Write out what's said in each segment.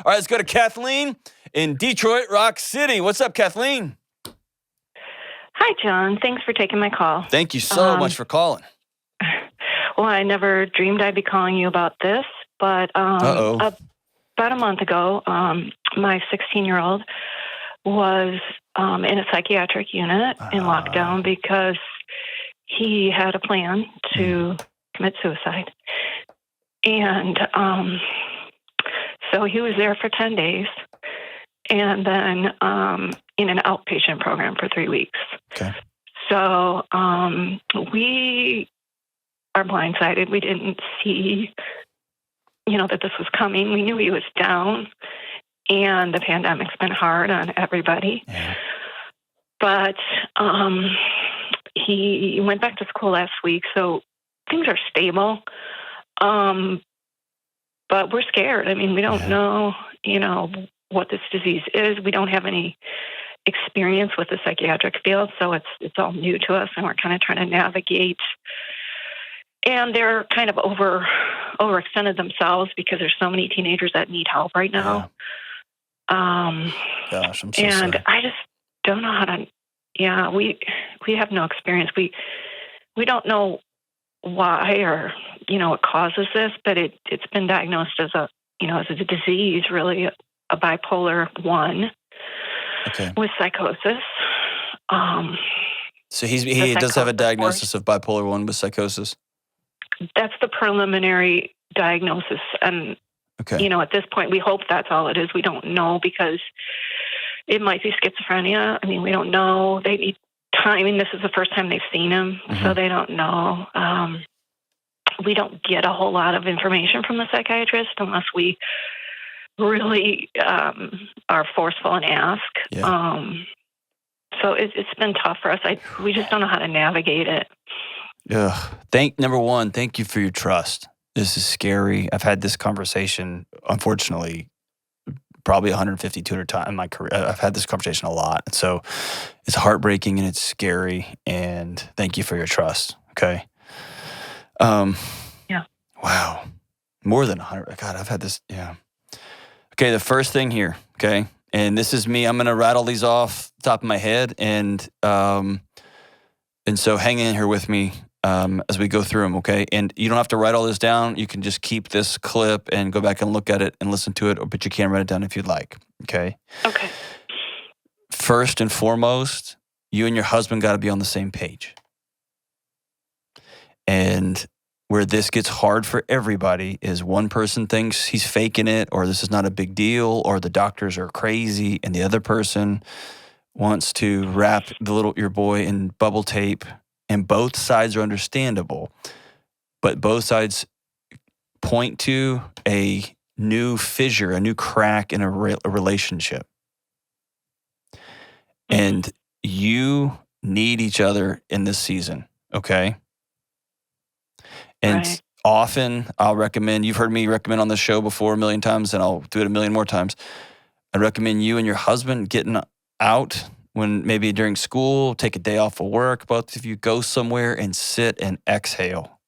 All right, let's go to Kathleen in Detroit Rock City. What's up, Kathleen? Hi, John. Thanks for taking my call. Thank you so much for calling. Well, I never dreamed I'd be calling you about this, but about a month ago, my 16-year-old was in a psychiatric unit in lockdown because he had a plan to commit suicide. And so he was there for 10 days and then in an outpatient program for 3 weeks. Okay. So we are blindsided. We didn't see, that this was coming. We knew he was down, and the pandemic's been hard on everybody. Yeah. But he went back to school last week, so things are stable. But we're scared. I mean, we don't know, what this disease is. We don't have any experience with the psychiatric field, so it's all new to us, and we're kind of trying to navigate. And they're kind of overextended themselves because there's so many teenagers that need help right now. Gosh, I'm so and sorry. I just don't know how to. Yeah, we have no experience. We don't know why or what causes this, but it's been diagnosed as a disease, really a bipolar 1 with psychosis. So he does have a diagnosis of bipolar 1 with psychosis? That's the preliminary diagnosis. And, at this point, we hope that's all it is. We don't know because it might be schizophrenia. I mean, we don't know. They need time. I mean, this is the first time they've seen him, so they don't know. We don't get a whole lot of information from the psychiatrist unless we really are forceful and ask. So it's been tough for us. We just don't know how to navigate it. Number one, thank you for your trust. This is scary. I've had this conversation, unfortunately, probably 150, 200 times in my career. I've had this conversation a lot. So it's heartbreaking and it's scary. And thank you for your trust. Okay. Wow. More than 100. God, I've had this. Yeah. Okay. The first thing here. Okay. And this is me. I'm going to rattle these off the top of my head. And so hang in here with me as we go through them. Okay. And you don't have to write all this down. You can just keep this clip and go back and look at it and listen to it, but you can write it down if you'd like. Okay. Okay. First and foremost, you and your husband got to be on the same page. And where this gets hard for everybody is one person thinks he's faking it, or this is not a big deal, or the doctors are crazy, and the other person wants to wrap your boy in bubble tape, and both sides are understandable, but both sides point to a new fissure, a new crack in a relationship. And you need each other in this season, okay? And often I'll recommend, you've heard me recommend on this show before a million times, and I'll do it a million more times. I recommend you and your husband getting out when maybe during school, take a day off of work, both of you go somewhere and sit and exhale.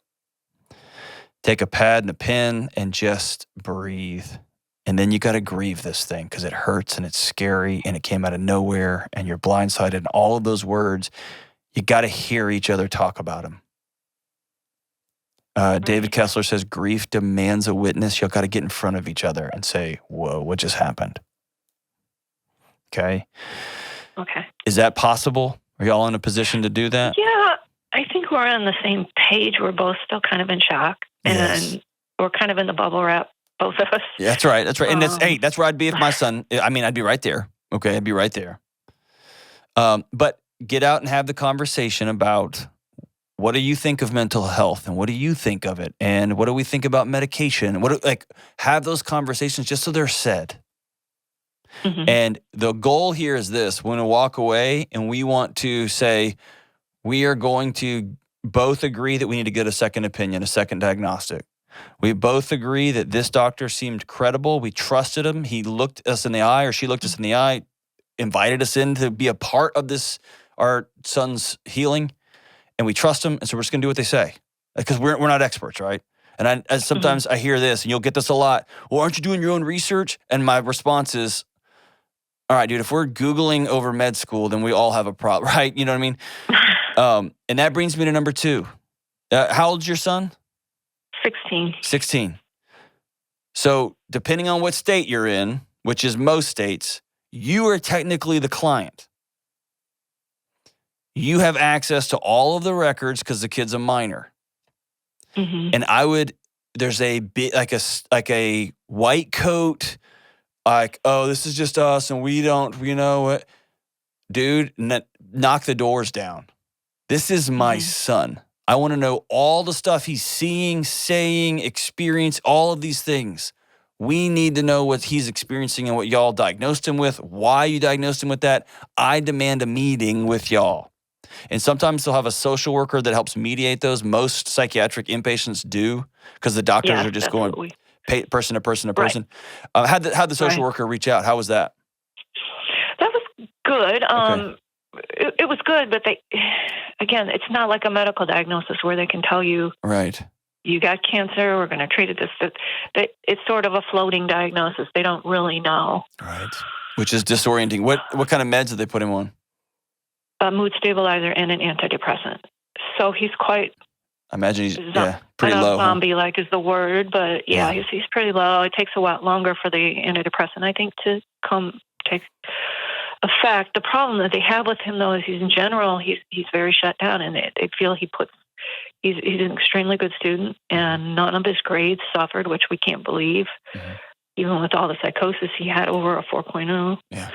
Take a pad and a pen and just breathe. And then you got to grieve this thing because it hurts and it's scary and it came out of nowhere and you're blindsided. And all of those words, you got to hear each other talk about them. David Kessler says, grief demands a witness. Y'all got to get in front of each other and say, whoa, what just happened? Okay. Is that possible? Are y'all in a position to do that? Yeah, I think we're on the same page. We're both still kind of in shock. And we're kind of in the bubble wrap, both of us. Yeah, that's right. And that's where I'd be if my son, I'd be right there. Okay, I'd be right there. But get out and have the conversation about, what do you think of mental health, and what do you think of it, and what do we think about medication? Have those conversations just so they're said. And the goal here is this: when we walk away, and we want to say, we are going to both agree that we need to get a second opinion, a second diagnostic. We both agree that this doctor seemed credible. We trusted him. He looked us in the eye, or she looked us in the eye, invited us in to be a part of this, our son's healing. And we trust them, and so we're just going to do what they say. Because we're not experts, right? And sometimes I hear this, and you'll get this a lot. Well, aren't you doing your own research? And my response is, all right, dude, if we're Googling over med school, then we all have a problem, right? You know what I mean? And that brings me to number 2. How old's your son? 16. 16. So depending on what state you're in, which is most states, you are technically the client. You have access to all of the records because the kid's a minor. And there's a bit like a white coat, like, oh, this is just us and we don't, you know what? Dude, knock the doors down. This is my son. I want to know all the stuff he's seeing, saying, experience, all of these things. We need to know what he's experiencing and what y'all diagnosed him with, why you diagnosed him with that. I demand a meeting with y'all. And sometimes they'll have a social worker that helps mediate those. Most psychiatric inpatients do, because the doctors are just going person to person to person. Right. How'd the social worker reach out? How was that? That was good. Okay. It was good, but again, it's not like a medical diagnosis where they can tell you, right, you got cancer, we're going to treat it this. It's sort of a floating diagnosis. They don't really know. Right. Which is disorienting. What kind of meds did they put him on? A mood stabilizer and an antidepressant. So he's quite... I imagine he's pretty low. Zombie-like is the word, but he's pretty low. It takes a lot longer for the antidepressant, I think, to take effect. The problem that they have with him, though, is in general, he's very shut down, and they feel he's an extremely good student, and none of his grades suffered, which we can't believe, even with all the psychosis he had over a 4.0. Yeah.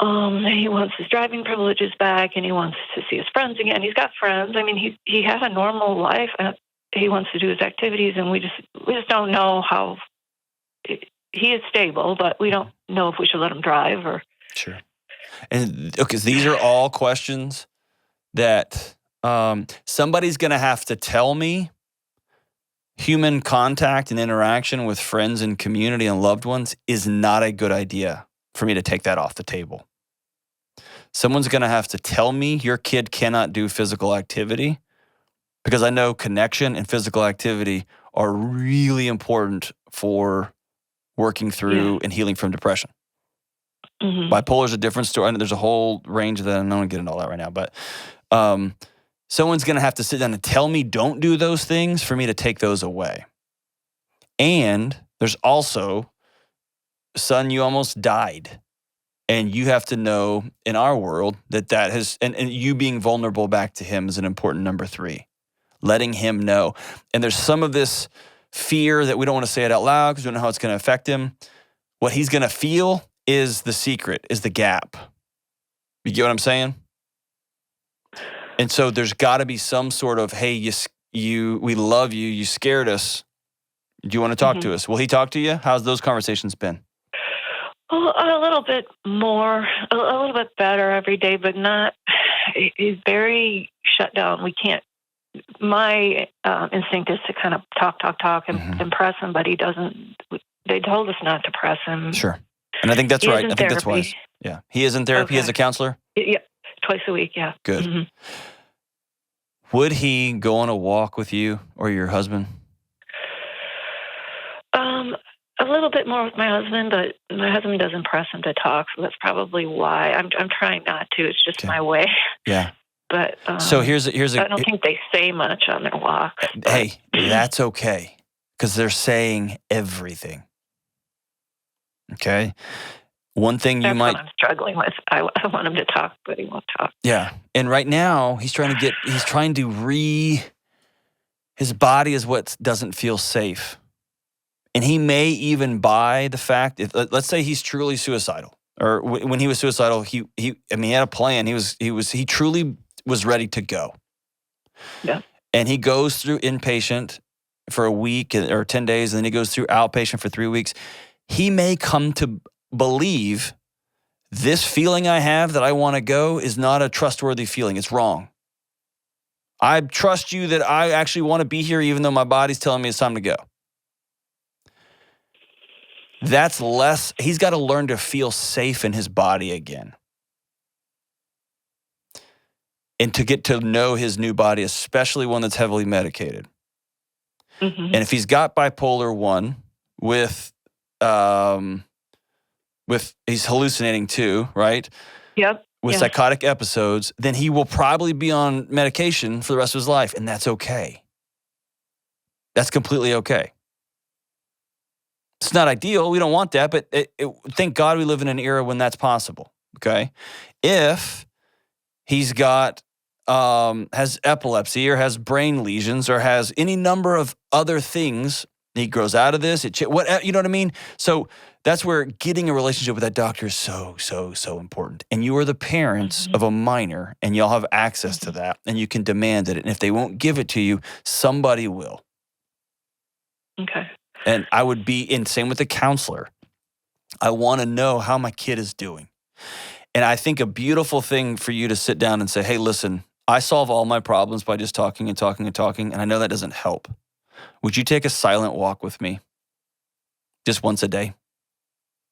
He wants his driving privileges back, and he wants to see his friends again. He's got friends. I mean, he has a normal life, and he wants to do his activities, and we just don't know how. He is stable, but we don't know if we should let him drive or. Sure. And because these are all questions that somebody's going to have to tell me. Human contact and interaction with friends and community and loved ones is not a good idea for me to take that off the table. Someone's going to have to tell me your kid cannot do physical activity, because I know connection and physical activity are really important for working through and healing from depression. Bipolar is a different story. I know there's a whole range of that. I'm not going to get into all that right now, but someone's going to have to sit down and tell me don't do those things for me to take those away. And there's also, son, you almost died. And you have to know in our world that has, and you being vulnerable back to him is an important number 3. Letting him know. And there's some of this fear that we don't want to say it out loud because we don't know how it's going to affect him. What he's going to feel is the secret, is the gap. You get what I'm saying? And so there's got to be some sort of, hey, we love you, you scared us. Do you want to talk to us? Will he talk to you? How's those conversations been? A little bit more, a little bit better every day, but not. He's very shut down. We can't. My instinct is to kind of talk and press him, but he doesn't. They told us not to press him. Sure, and I think that's right. I think that's wise. Yeah, he is in therapy. Okay. He has a counselor. Yeah, twice a week. Yeah. Good. Would he go on a walk with you or your husband? A little bit more with my husband, but my husband doesn't press him to talk, so that's probably why. I'm trying not to. It's just my way. Yeah. But so here's I don't think they say much on their walk. Hey, that's okay, because they're saying everything. Okay. One thing that's you might. What I'm struggling with. I want him to talk, but he won't talk. Yeah, and right now his body is what doesn't feel safe. And he may even buy the fact, let's say he's truly suicidal, or when he was suicidal, he had a plan. He truly was ready to go. Yeah. And he goes through inpatient for a week or 10 days, and then he goes through outpatient for 3 weeks. He may come to believe this feeling I have that I want to go is not a trustworthy feeling. It's wrong. I trust you that I actually want to be here, even though my body's telling me it's time to go. That's less, he's got to learn to feel safe in his body again. And to get to know his new body, especially one that's heavily medicated. And if he's got bipolar 1 with he's hallucinating too, right? Yep. With psychotic episodes, then he will probably be on medication for the rest of his life, and that's okay. That's completely okay. It's not ideal. We don't want that, but thank God we live in an era when that's possible, okay? If he's got, has epilepsy or has brain lesions or has any number of other things, he grows out of this, you know what I mean? So that's where getting a relationship with that doctor is so, so, so important. And you are the parents of a minor, and y'all have access to that, and you can demand it. And if they won't give it to you, somebody will. Okay. And I would be in same with the counselor. I want to know how my kid is doing. And I think a beautiful thing for you to sit down and say, hey, listen, I solve all my problems by just talking and talking and talking, and I know that doesn't help. Would you take a silent walk with me just once a day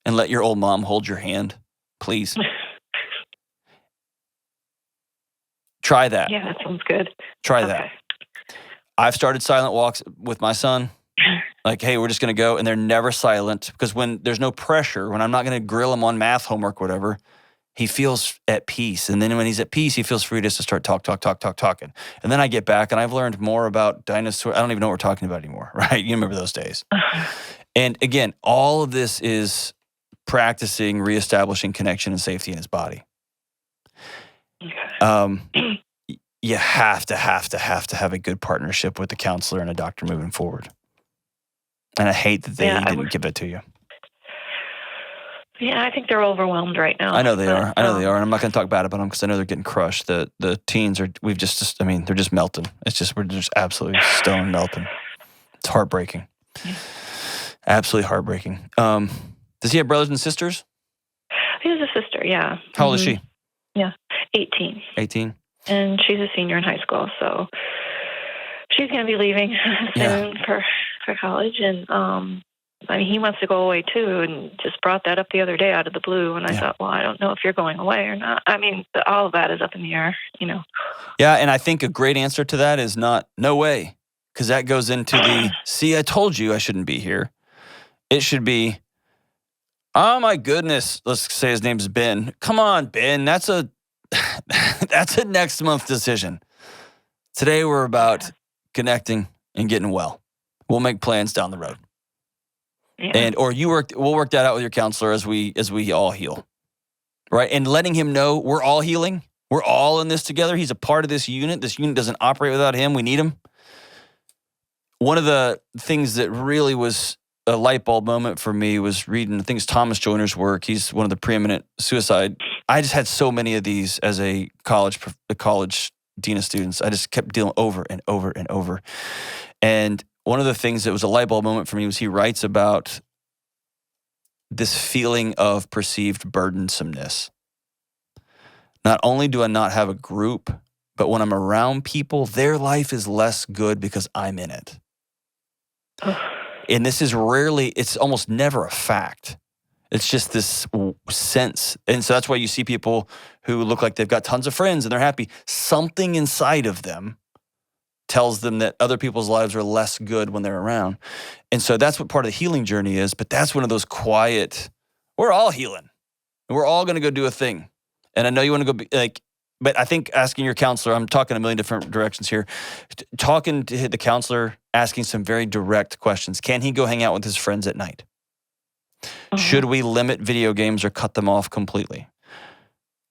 and let your old mom hold your hand, please? Try that. Yeah, that sounds good. Try that. I've started silent walks with my son. Like, hey, we're just going to go, and they're never silent, because when there's no pressure, when I'm not going to grill him on math homework, whatever, he feels at peace. And then when he's at peace, he feels free just to start talking. And then I get back, and I've learned more about dinosaurs. I don't even know what we're talking about anymore, right? You remember those days. And again, all of this is practicing reestablishing connection and safety in his body. You have to have a good partnership with the counselor and a doctor moving forward. And I hate that they didn't give it to you. Yeah, I think they're overwhelmed right now. I know they are. And I'm not going to talk bad about them because I know they're getting crushed. The teens are, they're just melting. We're just absolutely stone melting. It's heartbreaking. Yeah. Absolutely heartbreaking. Does he have brothers and sisters? He has a sister, yeah. How old is she? Yeah, 18. 18? And she's a senior in high school, so she's going to be leaving soon for college. And he wants to go away too, and just brought that up the other day out of the blue. And I thought, well, I don't know if you're going away or not. I mean, all of that is up in the air, you know. Yeah, and I think a great answer to that is not, no way, because that goes into the, see, I told you I shouldn't be here. It should be, oh my goodness, let's say his name's Ben. Come on, Ben, that's a next month decision. Today we're about connecting and getting well. We'll make plans down the road. Yeah. We'll work that out with your counselor as we all heal. Right? And letting him know we're all healing. We're all in this together. He's a part of this unit. This unit doesn't operate without him. We need him. One of the things that really was a light bulb moment for me was reading, I think it's Thomas Joyner's work. He's one of the preeminent suicide. I just had so many of these as a college dean of students. I just kept dealing over and over and over. And one of the things that was a light bulb moment for me was he writes about this feeling of perceived burdensomeness. Not only do I not have a group, but when I'm around people, their life is less good because I'm in it. And this is it's almost never a fact. It's just this sense. And so that's why you see people who look like they've got tons of friends and they're happy. Something inside of them tells them that other people's lives are less good when they're around. And so that's what part of the healing journey is. But that's one of those quiet, we're all healing. And we're all going to go do a thing. And I know you want to go but I think asking your counselor, I'm talking a million different directions here. Talking to the counselor, asking some very direct questions. Can he go hang out with his friends at night? Mm-hmm. Should we limit video games or cut them off completely?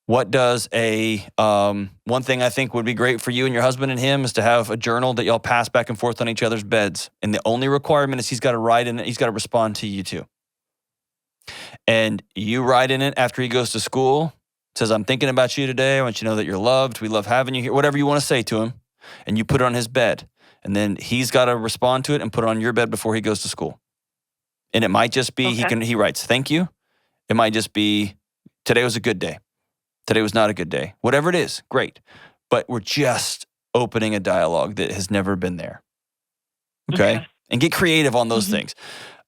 What does one thing I think would be great for you and your husband and him is to have a journal that y'all pass back and forth on each other's beds. And the only requirement is he's got to write in it. He's got to respond to you too. And you write in it after he goes to school. Says, I'm thinking about you today. I want you to know that you're loved. We love having you here. Whatever you want to say to him. And you put it on his bed. And then he's got to respond to it and put it on your bed before he goes to school. And it might just be, he writes, thank you. It might just be, today was a good day. Today was not a good day. Whatever it is, great. But we're just opening a dialogue that has never been there. Okay? And get creative on those things.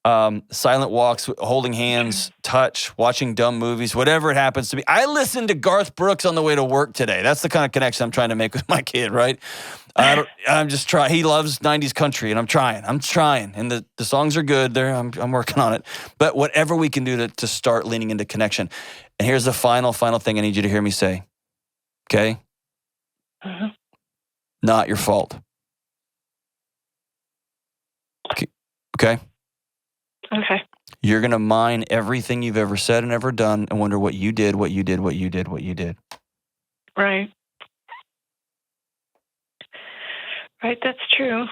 silent walks, holding hands, touch, watching dumb movies, whatever it happens to be. I listened to Garth Brooks on the way to work today. That's the kind of connection I'm trying to make with my kid, right? I'm just trying. He loves 90s country, and I'm trying. And the songs are good. I'm working on it. But whatever we can do to start leaning into connection. And here's the final thing I need you to hear me say. Okay? Mm-hmm. Not your fault. Okay? Okay. You're going to mine everything you've ever said and ever done and wonder what you did. Right. Right, that's true.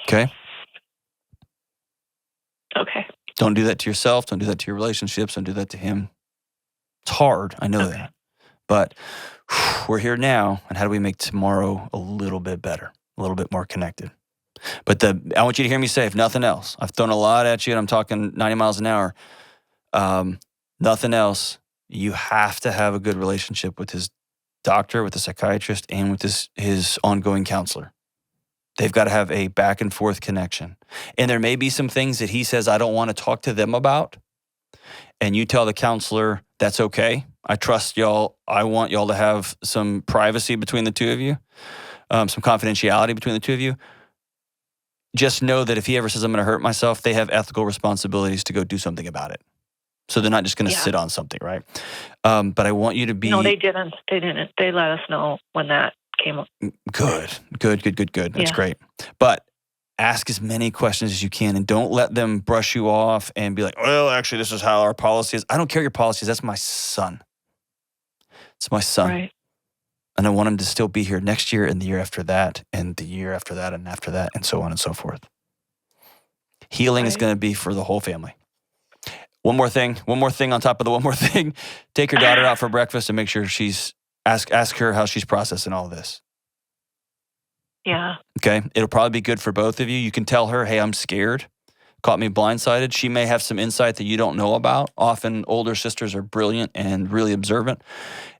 Okay? Okay. Don't do that to yourself. Don't do that to your relationships. Don't do that to him. It's hard. I know that. But we're here now, and how do we make tomorrow a little bit better, a little bit more connected? But I want you to hear me say, if nothing else, I've thrown a lot at you, and I'm talking 90 miles an hour. Nothing else, you have to have a good relationship with his doctor, with the psychiatrist, and with his ongoing counselor. They've got to have a back and forth connection. And there may be some things that he says, I don't want to talk to them about. And you tell the counselor, that's okay. I trust y'all. I want y'all to have some privacy between the two of you, some confidentiality between the two of you. Just know that if he ever says I'm going to hurt myself, they have ethical responsibilities to go do something about it. So they're not just going to sit on something, right? But I want you to be... No, they didn't. They let us know when that came up. Good. That's great. But ask as many questions as you can, and don't let them brush you off and be like, well, actually, this is how our policy is. I don't care your policies. That's my son. It's my son. Right. And I want him to still be here next year and the year after that and the year after that and after that and so on and so forth. Healing is going to be for the whole family. One more thing on top of the one more thing. Take your daughter out for breakfast and make sure ask her how she's processing all this. Yeah. Okay. It'll probably be good for both of you. You can tell her, hey, I'm scared. Caught me blindsided. She may have some insight that you don't know about. Often older sisters are brilliant and really observant.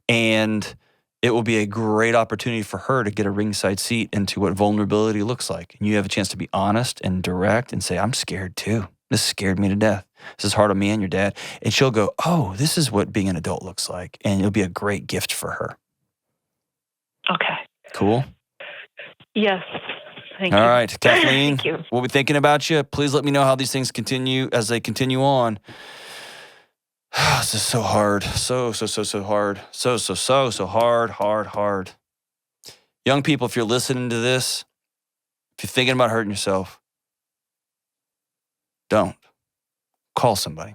And it will be a great opportunity for her to get a ringside seat into what vulnerability looks like. And you have a chance to be honest and direct and say, I'm scared too. This scared me to death. This is hard on me and your dad. And she'll go, oh, this is what being an adult looks like. And it'll be a great gift for her. Okay. Cool? Yes. Thank you. All right, Kathleen, Thank you. We'll be thinking about you. Please let me know how these things continue as they continue on. This is so hard. So hard. So hard. Young people, if you're listening to this, if you're thinking about hurting yourself, don't. Call somebody.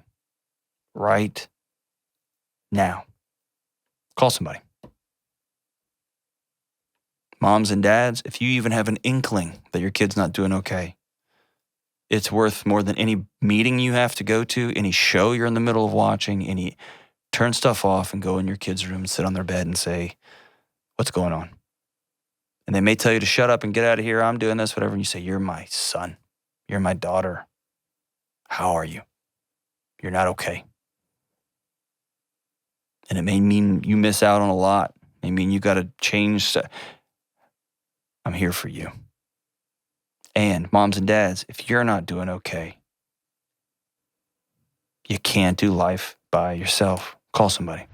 Right now. Call somebody. Moms and dads, if you even have an inkling that your kid's not doing okay, it's worth more than any meeting you have to go to, any show you're in the middle of watching, turn stuff off and go in your kid's room and sit on their bed and say, what's going on? And they may tell you to shut up and get out of here. I'm doing this, whatever. And you say, you're my son. You're my daughter. How are you? You're not okay. And it may mean you miss out on a lot. It may mean you got to change. I'm here for you. And moms and dads, if you're not doing okay, you can't do life by yourself. Call somebody.